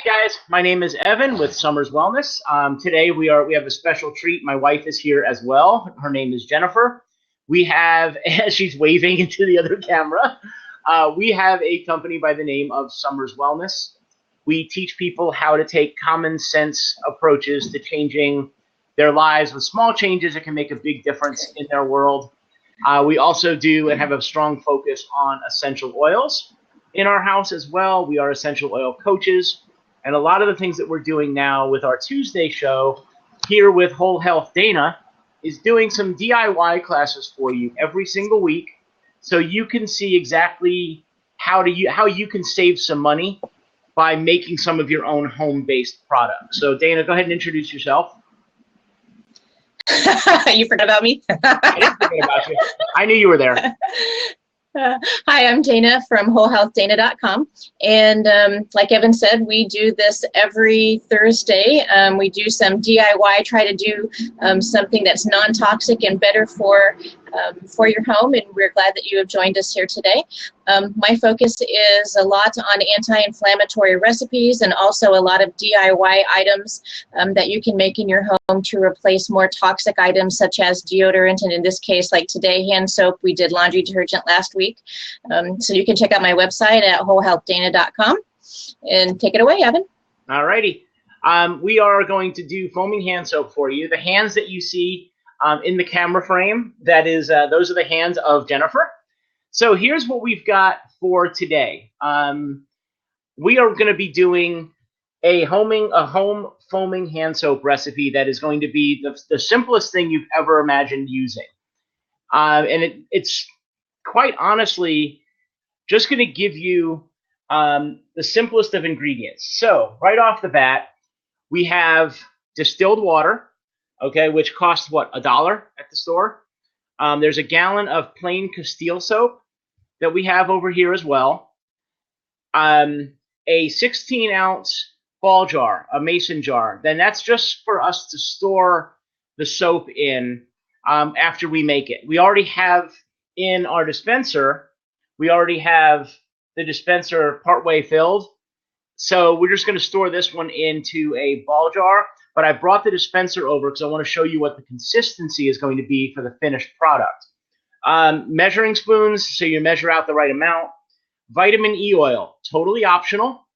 Hi guys, my name is Evan with Summers Wellness. Today we have a special treat. My wife is here as well. Her name is Jennifer. We have, as she's waving into the other camera, we have a company by the name of Summers Wellness. We teach people how to take common sense approaches to changing their lives with small changes that can make a big difference in their world. We also do and have a strong focus on essential oils in our house as well. We are essential oil coaches. And a lot of the things that we're doing now with our Tuesday show here with Whole Health Dana is doing some DIY classes for you every single week, so you can see exactly how you can save some money by making some of your own home-based products. So Dana, go ahead and introduce yourself. You forgot about me? I didn't forget about you. I knew you were there. Hi, I'm Dana from WholeHealthDana.com, and like Evan said, we do this every Thursday. We do some DIY, try to do something that's non-toxic and better for your home, and we're glad that you have joined us here today. My focus is a lot on anti-inflammatory recipes and also a lot of DIY items that you can make in your home to replace more toxic items such as deodorant, and in this case, like today, hand soap. We did laundry detergent last week. So you can check out my website at WholeHealthDana.com and take it away, Evan. All righty. We are going to do foaming hand soap for you. The hands that you see in the camera frame, those are the hands of Jennifer. So here's what we've got for today. We are going to be doing a home foaming hand soap recipe that is going to be the simplest thing you've ever imagined using. And it's quite honestly just going to give you the simplest of ingredients. So right off the bat, we have distilled water, okay, which costs what, $1 at the store. There's a gallon of plain Castile soap that we have over here as well. A 16-ounce ball jar, a mason jar. Then that's just for us to store the soap in after we make it. We already have in our dispenser, we already have the dispenser partway filled. So we're just going to store this one into a ball jar. But I brought the dispenser over because I want to show you what the consistency is going to be for the finished product. Measuring spoons, so you measure out the right amount. Vitamin E oil, totally optional,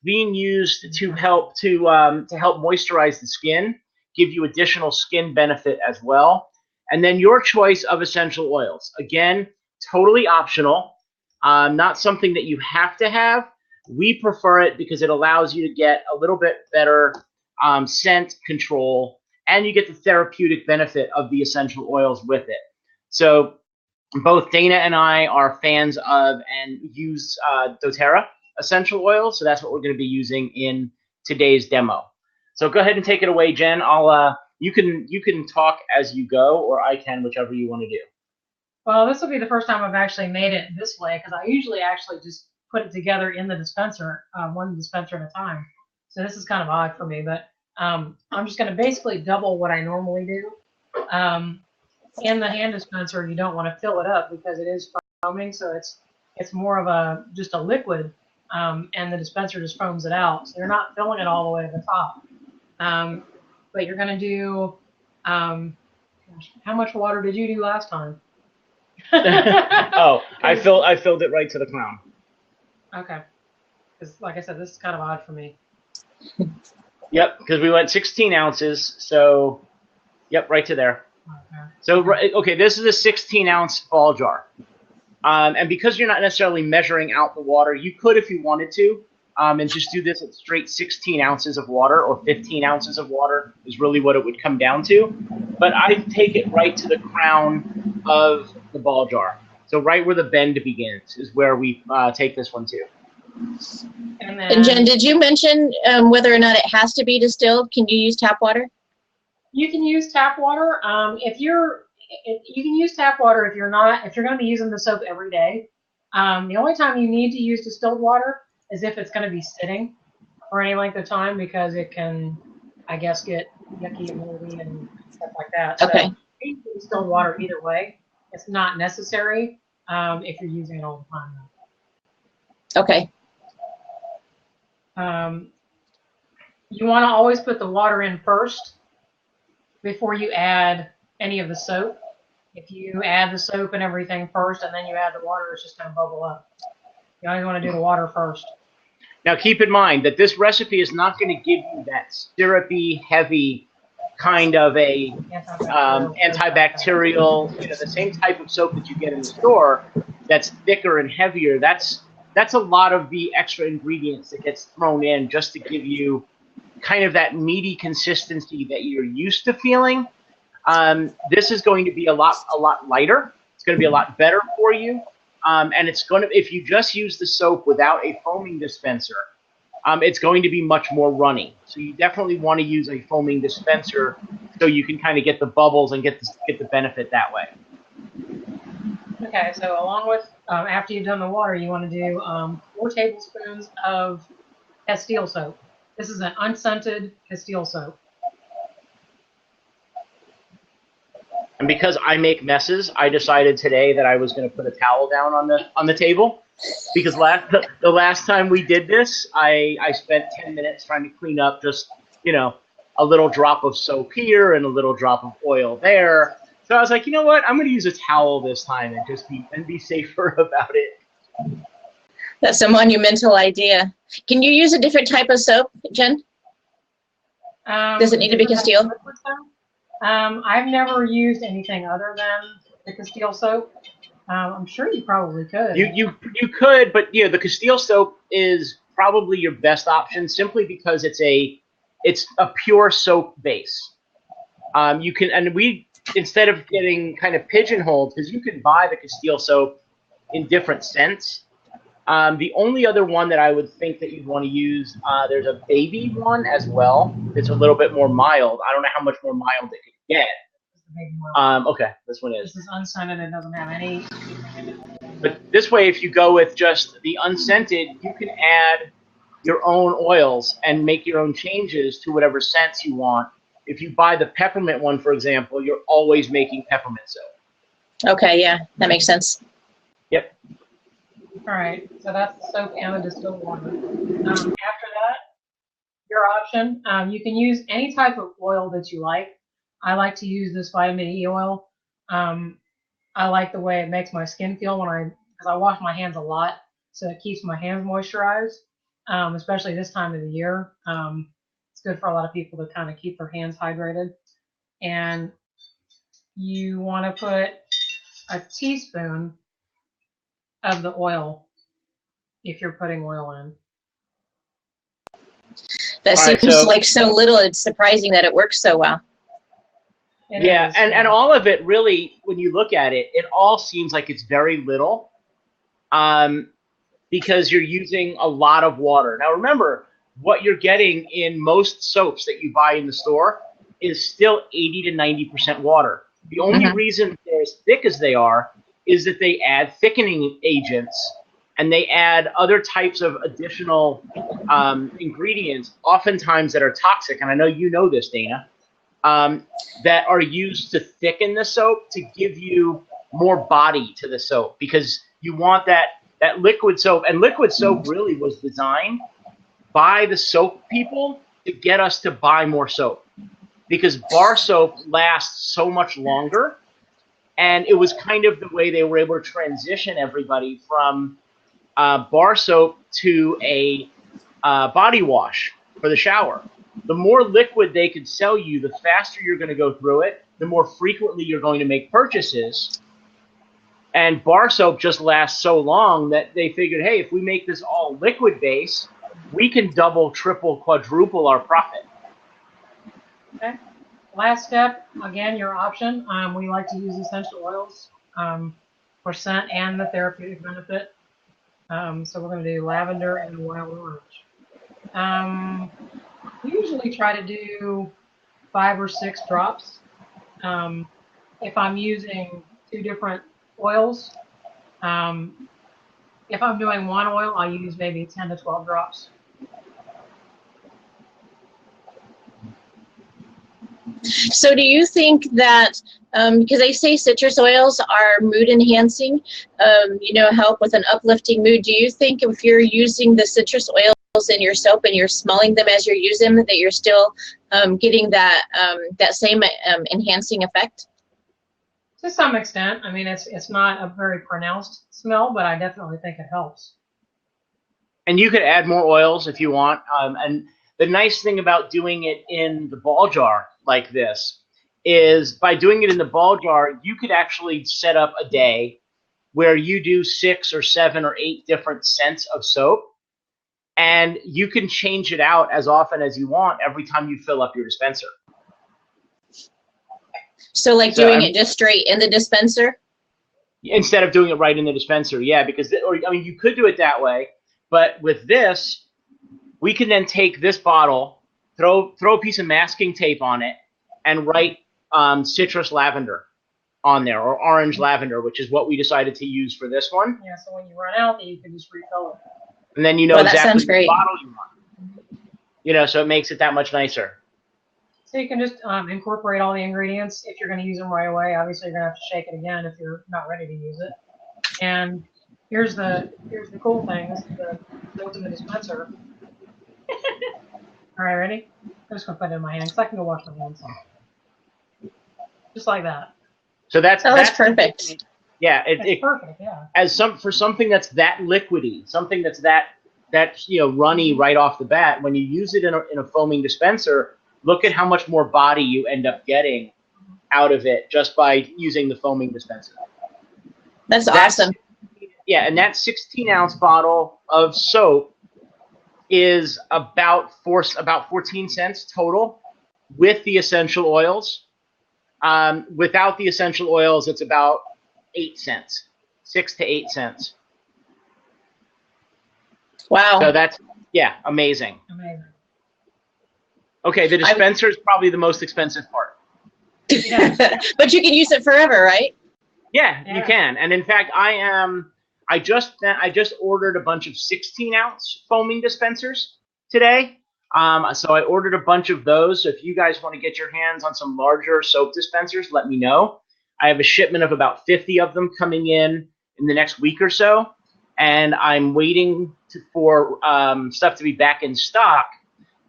being used to help moisturize the skin, give you additional skin benefit as well. And then your choice of essential oils. Again, totally optional, not something that you have to have. We prefer it because it allows you to get a little bit better scent control, and you get the therapeutic benefit of the essential oils with it. So both Dana and I are fans of and use doTERRA essential oils, so that's what we're going to be using in today's demo. So go ahead and take it away, Jen. You can talk as you go, or I can, whichever you want to do. Well, this will be the first time I've actually made it this way, because I usually actually just put it together in the dispenser, one dispenser at a time. So this is kind of odd for me, but I'm just going to basically double what I normally do. In the hand dispenser, you don't want to fill it up because it is foaming, so it's more of just a liquid, and the dispenser just foams it out. So you're not filling it all the way to the top. But you're going to do, how much water did you do last time? Oh, I filled it right to the crown. Okay. Because like I said, this is kind of odd for me. Yep, because we went 16 ounces, so yep, right to there. Okay. So okay, this is a 16-ounce ball jar, and because you're not necessarily measuring out the water, you could, if you wanted to, and just do this at straight 16 ounces of water, or 15 ounces of water is really what it would come down to. But I take it right to the crown of the ball jar, so right where the bend begins is where we take this one to. And Jen, did you mention whether or not it has to be distilled? Can you use tap water? You can use tap water. You can use tap water if you're going to be using the soap every day. The only time you need to use distilled water is if it's going to be sitting for any length of time, because it can, I guess, get yucky and moldy and stuff like that. Okay. So you can use distilled water either way. It's not necessary if you're using it all the time. Okay. You want to always put the water in first before you add any of the soap. If you add the soap and everything first and then you add the water, it's just going to bubble up. You always want to do the water first. Now keep in mind that this recipe is not going to give you that syrupy, heavy kind of a antibacterial, the same type of soap that you get in the store that's thicker and heavier. That's a lot of the extra ingredients that gets thrown in just to give you kind of that meaty consistency that you're used to feeling. This is going to be a lot lighter. It's going to be a lot better for you. And it's going to, if you just use the soap without a foaming dispenser, it's going to be much more runny. So you definitely want to use a foaming dispenser so you can kind of get the bubbles and get the benefit that way. Okay, so along with, after you've done the water, you want to do 4 tablespoons of Castile soap. This is an unscented Castile soap. And because I make messes, I decided today that I was going to put a towel down on the table, because the last time we did this, I spent 10 minutes trying to clean up just, a little drop of soap here and a little drop of oil there. So I was like, you know what? I'm going to use a towel this time and just be safer about it. That's a monumental idea. Can you use a different type of soap, Jen? Does it need to be Castile? I've never used anything other than the Castile soap. I'm sure you probably could. You could, but the Castile soap is probably your best option simply because it's a pure soap base. You can, and we, instead of getting kind of pigeonholed, because you can buy the Castile soap in different scents. The only other one that I would think that you'd want to use, there's a baby one as well. It's a little bit more mild. I don't know how much more mild it could get. Okay, this one is. This is unscented. It doesn't have any. But this way, if you go with just the unscented, you can add your own oils and make your own changes to whatever scents you want. If you buy the peppermint one, for example, you're always making peppermint soap. Okay, yeah, that makes sense. Yep. All right, so that's the soap and the distilled water. After that, your option, you can use any type of oil that you like. I like to use this vitamin E oil. I like the way it makes my skin feel because I wash my hands a lot, so it keeps my hands moisturized, especially this time of the year. It's good for a lot of people to kind of keep their hands hydrated. And you want to put a teaspoon of the oil if you're putting oil in. That seems like so little. It's surprising that it works so well. Yeah, and all of it really, when you look at it, it all seems like it's very little, because you're using a lot of water. Now remember, what you're getting in most soaps that you buy in the store is still 80 to 90% water. The only reason they're as thick as they are is that they add thickening agents and they add other types of additional ingredients, oftentimes that are toxic, and I know you know this, Dana, that are used to thicken the soap to give you more body to the soap, because you want that liquid soap. And liquid soap really was designed by the soap people to get us to buy more soap, because bar soap lasts so much longer. And it was kind of the way they were able to transition everybody from bar soap to a body wash for the shower. The more liquid they could sell you, the faster you're going to go through it, the more frequently you're going to make purchases. And bar soap just lasts so long that they figured, hey, if we make this all liquid base, we can double, triple, quadruple our profit. Okay. Last step, again, your option. We like to use essential oils for scent and the therapeutic benefit. So we're going to do lavender and wild orange. We usually try to do 5 or 6 drops. If I'm using 2 different oils, if I'm doing one oil, I'll use maybe 10 to 12 drops. So do you think that, because they say citrus oils are mood enhancing, help with an uplifting mood, do you think if you're using the citrus oil in your soap and you're smelling them as you're using them, that you're still getting that that same enhancing effect? To some extent. I mean, it's not a very pronounced smell, but I definitely think it helps. And you could add more oils if you want. And the nice thing about doing it in the ball jar like this is by doing it in the ball jar, you could actually set up a day where you do 6 or 7 or 8 different scents of soap, and you can change it out as often as you want every time you fill up your dispenser. So like doing it just straight in the dispenser? Instead of doing it right in the dispenser, yeah, because, I mean, you could do it that way, but with this, we can then take this bottle, throw a piece of masking tape on it, and write citrus lavender on there, or orange lavender, which is what we decided to use for this one. Yeah, so when you run out, you can just refill it. And then you know exactly what bottle you want. So it makes it that much nicer. So you can just incorporate all the ingredients if you're going to use them right away. Obviously, you're going to have to shake it again if you're not ready to use it. And here's the cool thing. This is the ultimate dispenser. All right, ready? I'm just going to put it in my hand because I can go wash my hands. Just like that. So that's perfect. Yeah, it's perfect. Yeah. As for something that's that liquidy, something that's that runny right off the bat. When you use it in a foaming dispenser, look at how much more body you end up getting out of it just by using the foaming dispenser. That's awesome. Yeah, and that 16-ounce bottle of soap is about 14 cents total with the essential oils. Without the essential oils, it's about 8 cents, 6 to 8 cents. Wow. So that's, amazing. Amazing. Okay, the dispenser is probably the most expensive part. Yeah. But you can use it forever, right? Yeah, you can. And in fact, I just ordered a bunch of 16-ounce foaming dispensers today. So I ordered a bunch of those. So if you guys want to get your hands on some larger soap dispensers, let me know. I have a shipment of about 50 of them coming in the next week or so. And I'm waiting for stuff to be back in stock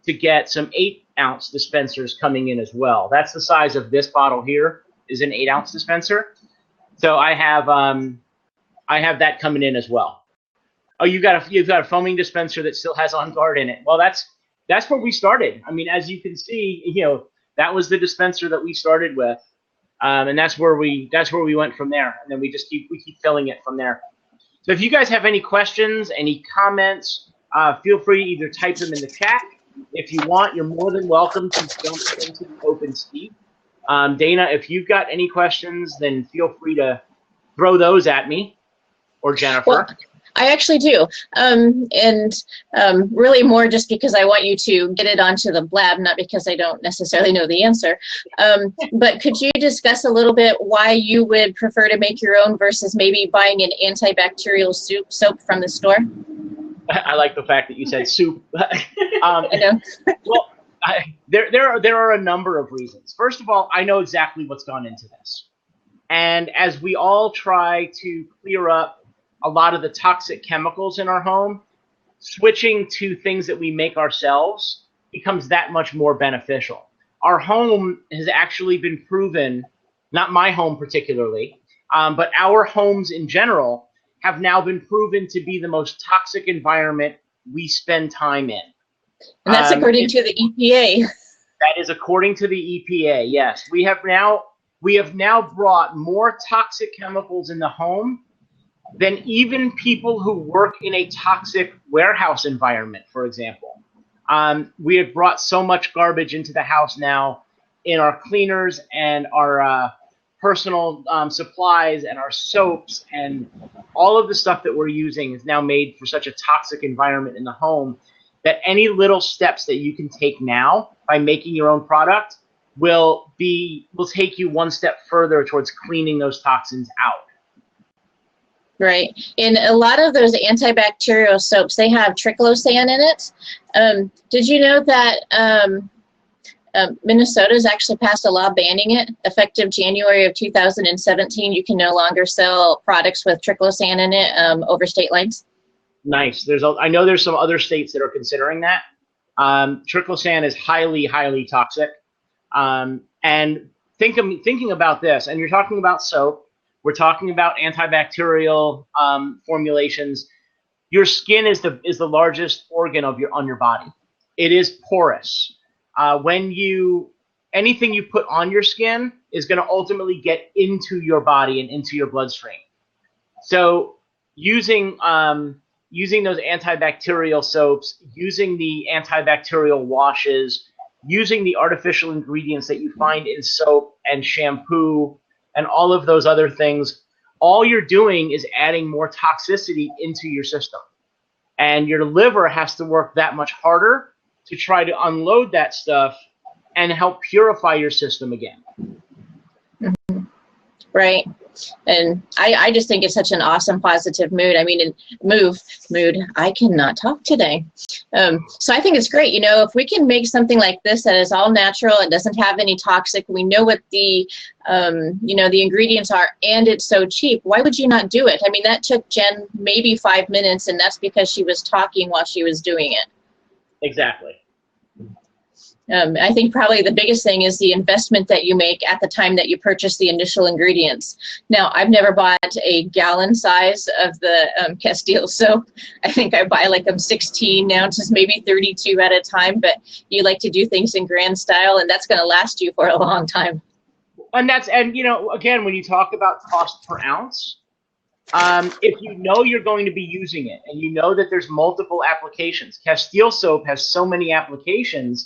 to get some 8-ounce dispensers coming in as well. That's the size of this bottle here, is an 8-ounce dispenser. So I have that coming in as well. Oh, you've got a foaming dispenser that still has On Guard in it. Well, that's where we started. I mean, as you can see, that was the dispenser that we started with, and that's where we went from there. And then we keep filling it from there. So if you guys have any questions, any comments, feel free to either type them in the chat. If you want, you're more than welcome to jump into the open speak. Dana, if you've got any questions, then feel free to throw those at me or Jennifer. Well, I actually do. Really more just because I want you to get it onto the blab, not because I don't necessarily know the answer. But could you discuss a little bit why you would prefer to make your own versus maybe buying an antibacterial soap from the store? I like the fact that you said soup. I know. Well, there are a number of reasons. First of all, I know exactly what's gone into this. And as we all try to clear up a lot of the toxic chemicals in our home, switching to things that we make ourselves becomes that much more beneficial. Our home has actually been proven, not my home particularly, but our homes in general have now been proven to be the most toxic environment we spend time in. And that's according to the EPA. That is according to the EPA, yes. We have now brought more toxic chemicals in the home than even people who work in a toxic warehouse environment, for example. We have brought so much garbage into the house now in our cleaners and our personal supplies and our soaps, and all of the stuff that we're using is now made for such a toxic environment in the home that any little steps that you can take now by making your own product will take you one step further towards cleaning those toxins out. Right. And a lot of those antibacterial soaps, they have triclosan in it. Did you know that Minnesota's actually passed a law banning it? Effective January of 2017, you can no longer sell products with triclosan in it over state lines. Nice. I know there's some other states that are considering that. Triclosan is highly, highly toxic. And thinking about this, and you're talking about soap, we're talking about antibacterial formulations. Your skin is the largest organ on your body. It is porous. Anything you put on your skin is going to ultimately get into your body and into your bloodstream. So using those antibacterial soaps, using the antibacterial washes, using the artificial ingredients that you find in soap and shampoo and all of those other things, all you're doing is adding more toxicity into your system. And your liver has to work that much harder to try to unload that stuff and help purify your system again. Mm-hmm. Right. And I just think it's such an awesome positive mood. I mean, mood. I cannot talk today. So I think it's great. You know, if we can make something like this that is all natural and doesn't have any toxic, we know what the the ingredients are, and it's so cheap. Why would you not do it? I mean, that took Jen maybe 5 minutes, and that's because she was talking while she was doing it. Exactly. I think probably the biggest thing is the investment that you make at the time that you purchase the initial ingredients. Now, I've never bought a gallon size of the Castile soap. I think I buy like 16 ounces, maybe 32 at a time, but you like to do things in grand style, and that's going to last you for a long time. And again, when you talk about cost per ounce, if you know you're going to be using it and you know that there's multiple applications, Castile soap has so many applications.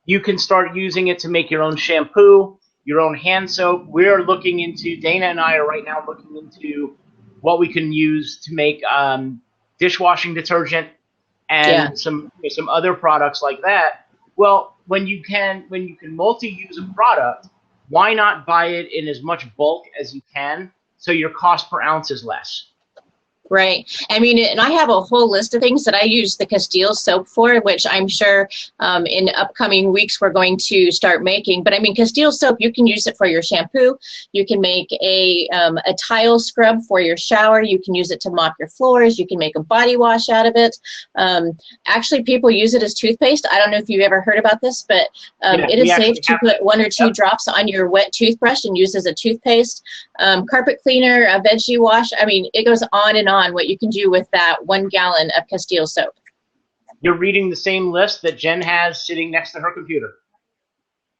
You can start using it to make your own shampoo, your own hand soap. Dana and I are right now looking into what we can use to make dishwashing detergent and some other products like that. Well, when you can multi-use a product, why not buy it in as much bulk as you can so your cost per ounce is less? Right. I mean, and I have a whole list of things that I use the Castile soap for, which I'm sure in upcoming weeks we're going to start making. But I mean, Castile soap, you can use it for your shampoo. You can make a tile scrub for your shower. You can use it to mop your floors. You can make a body wash out of it. Actually, people use it as toothpaste. I don't know if you've ever heard about this, but it is safe to put 1 or 2 drops on your wet toothbrush and use as a toothpaste. Carpet cleaner, a veggie wash. I mean, it goes on and on what you can do with that 1 gallon of Castile soap. You're reading the same list that Jen has sitting next to her computer.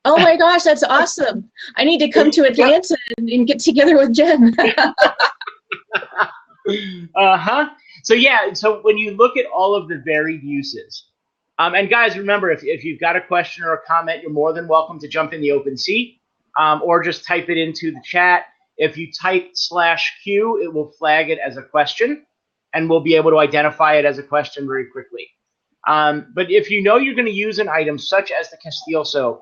Oh my gosh, that's awesome. I need to come to Atlanta and get together with Jen. So when you look at all of the varied uses, and guys, remember, if you've got a question or a comment, you're more than welcome to jump in the open seat or just type it into the chat. If you type /Q, it will flag it as a question, and we'll be able to identify it as a question very quickly. But if you know you're going to use an item such as the Castile soap,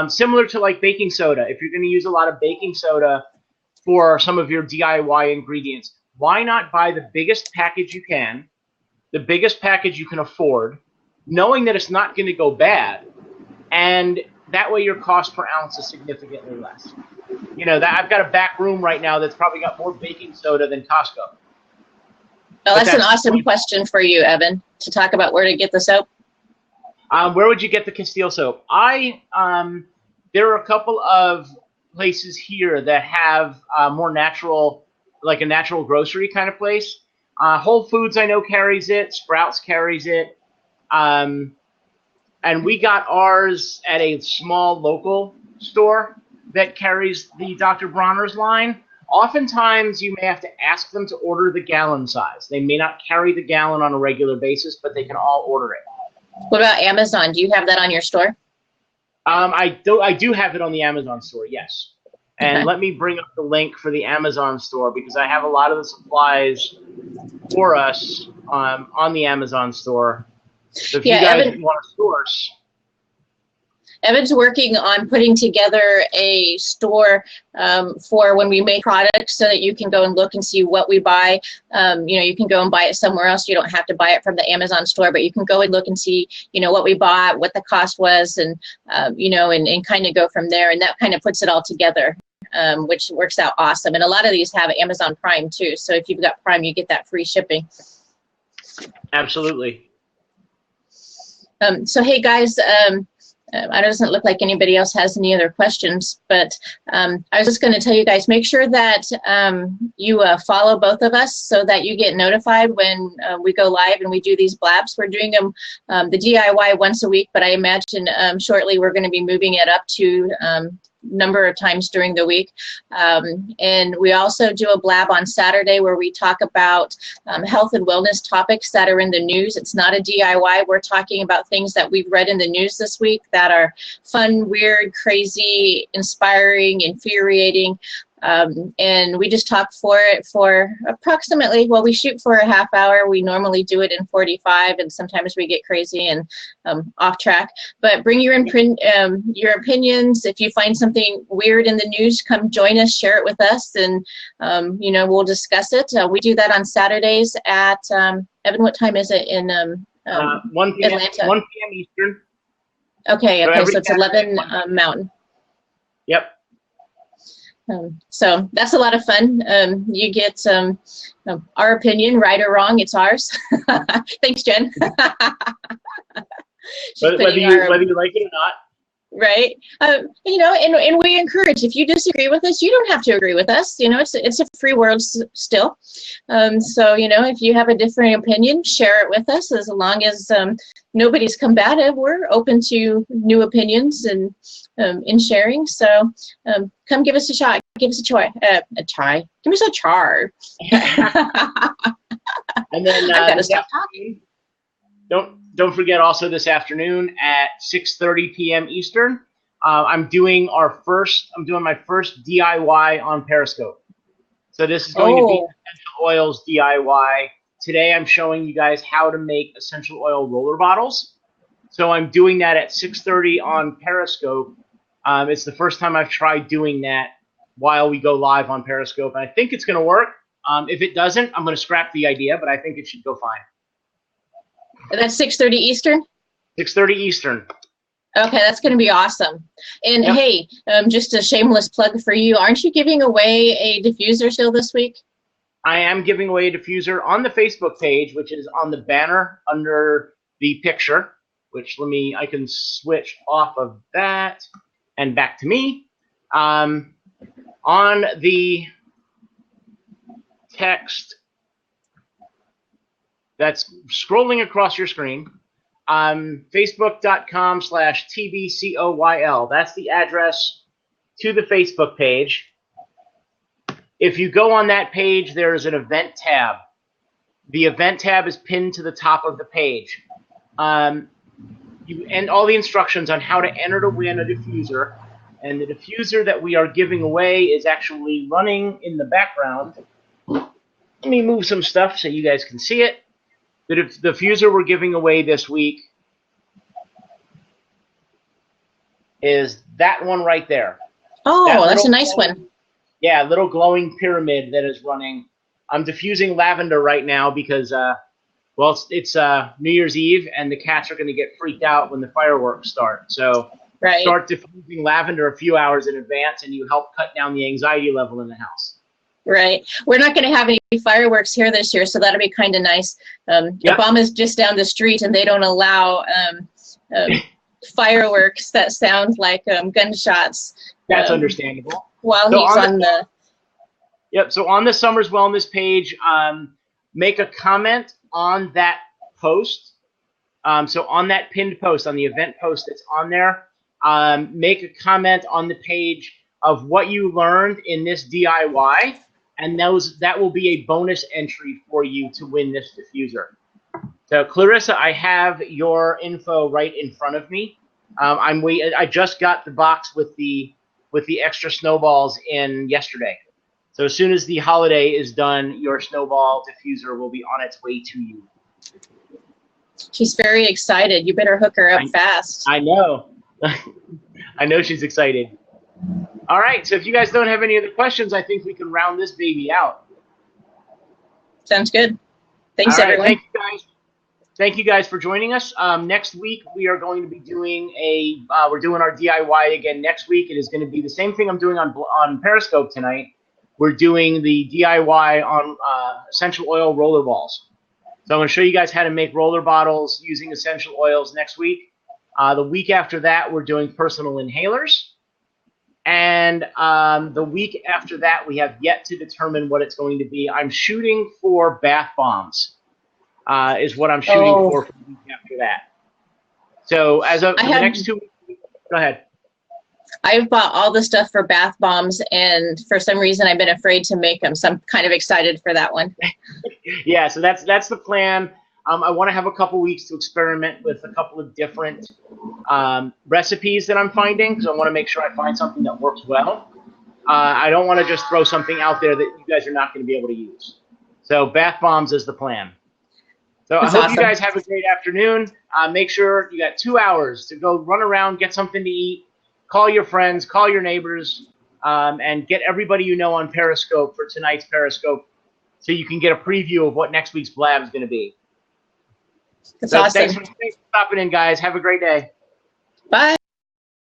similar to like baking soda, if you're going to use a lot of baking soda for some of your DIY ingredients, why not buy the biggest package you can, the biggest package you can afford, knowing that it's not going to go bad, and that way your cost per ounce is significantly less. You know, that I've got a back room right now that's probably got more baking soda than Costco. Well, that's an awesome question for you, Evan, to talk about where to get the soap. Where would you get the Castile soap? There are a couple of places here that have more natural, like a natural grocery kind of place. Whole Foods, I know, carries it. Sprouts carries it. And we got ours at a small local store that carries the Dr. Bronner's line. Oftentimes, you may have to ask them to order the gallon size. They may not carry the gallon on a regular basis, but they can all order it. What about Amazon? Do you have that on your store? I do have it on the Amazon store, yes. And let me bring up the link for the Amazon store because I have a lot of the supplies for us on the Amazon store. So if you guys want to source. Evan's working on putting together a store for when we make products so that you can go and look and see what we buy. You can go and buy it somewhere else. You don't have to buy it from the Amazon store, but you can go and look and see, what we bought, what the cost was, and, and kind of go from there. And that kind of puts it all together, which works out awesome. And a lot of these have Amazon Prime too. So if you've got Prime, you get that free shipping. Absolutely. So hey guys, it doesn't look like anybody else has any other questions, but I was just going to tell you guys, make sure that you follow both of us so that you get notified when we go live and we do these blabs. We're doing them, the DIY once a week, but I imagine shortly we're going to be moving it up to number of times during the week. And we also do a blab on Saturday where we talk about health and wellness topics that are in the news. It's not a DIY. We're talking about things that we've read in the news this week that are fun, weird, crazy, inspiring, infuriating. And we just talk for approximately, well, we shoot for a half hour. We normally do it in 45, and sometimes we get crazy and off track. But bring your opinions. If you find something weird in the news, come join us, share it with us, and you know, we'll discuss it. We do that on Saturdays at Evan. What time is it in 1 p.m. Atlanta? 1 p.m. Eastern. Okay, so it's Saturday, 11 Mountain. Yep. So that's a lot of fun. You get our opinion, right or wrong, it's ours. Thanks, Jen. Whether you like it or not. Right. You know, and we encourage, if you disagree with us, you don't have to agree with us. You know, it's a free world still. So, you know, if you have a different opinion, share it with us. As long as nobody's combative, we're open to new opinions and in sharing. So come give us a shot. Give us a try. Give us a char. And then I've got to stop talking. Don't forget also this afternoon at 6:30 p.m. Eastern, I'm doing my first DIY on Periscope. So this is going to be essential oils DIY. Today I'm showing you guys how to make essential oil roller bottles. So I'm doing that at 6:30 on Periscope. It's the first time I've tried doing that while we go live on Periscope, and I think it's going to work. If it doesn't, I'm going to scrap the idea, but I think it should go fine. That's 6:30 Eastern? 6:30 Eastern. Okay, that's going to be awesome. And yep. Hey, just a shameless plug for you. Aren't you giving away a diffuser still this week? I am giving away a diffuser on the Facebook page, which is on the banner under the picture, which I can switch off of that and back to me. On the text that's scrolling across your screen, facebook.com/tbcoyl. That's the address to the Facebook page. If you go on that page, there's an event tab. The event tab is pinned to the top of the page. And all the instructions on how to enter to win a diffuser. And the diffuser that we are giving away is actually running in the background. Let me move some stuff so you guys can see it. The diffuser we're giving away this week is that one right there. Oh, that's a nice one. Yeah, little glowing pyramid that is running. I'm diffusing lavender right now because, well, it's New Year's Eve, and the cats are going to get freaked out when the fireworks start. So start diffusing lavender a few hours in advance, and you help cut down the anxiety level in the house. Right. We're not going to have any fireworks here this year, so that'll be kind of nice. Yep. Obama's just down the street, and they don't allow fireworks that sound like gunshots. That's understandable. While he's on the... Yep. So on the Summers Wellness page, make a comment on that post. So on that pinned post, on the event post that's on there, make a comment on the page of what you learned in this DIY. And that will be a bonus entry for you to win this diffuser. So Clarissa, I have your info right in front of me. I just got the box with the extra snowballs in yesterday. So as soon as the holiday is done, your snowball diffuser will be on its way to you. She's very excited. You better hook her up fast. I know. I know she's excited. All right, so if you guys don't have any other questions, I think we can round this baby out. Sounds good. Thanks, everyone. Thank you guys for joining us. Next week, we are going to be doing we're doing our DIY again next week. It is going to be the same thing I'm doing on Periscope tonight. We're doing the DIY on essential oil roller balls. So I'm going to show you guys how to make roller bottles using essential oils next week. The week after that, we're doing personal inhalers. And the week after that, we have yet to determine what it's going to be. I'm shooting for bath bombs, is what I'm shooting for the week after that. So as of the next 2 weeks, go ahead. I've bought all the stuff for bath bombs, and for some reason I've been afraid to make them, so I'm kind of excited for that one. Yeah, so that's the plan. I want to have a couple weeks to experiment with a couple of different recipes that I'm finding, because I want to make sure I find something that works well. I don't want to just throw something out there that you guys are not going to be able to use. So bath bombs is the plan. So I hope you guys have a great afternoon. Make sure you got 2 hours to go run around, get something to eat, call your friends, call your neighbors, and get everybody you know on Periscope for tonight's Periscope so you can get a preview of what next week's Blab is going to be. That's so awesome. Thanks for stopping in, guys. Have a great day. Bye.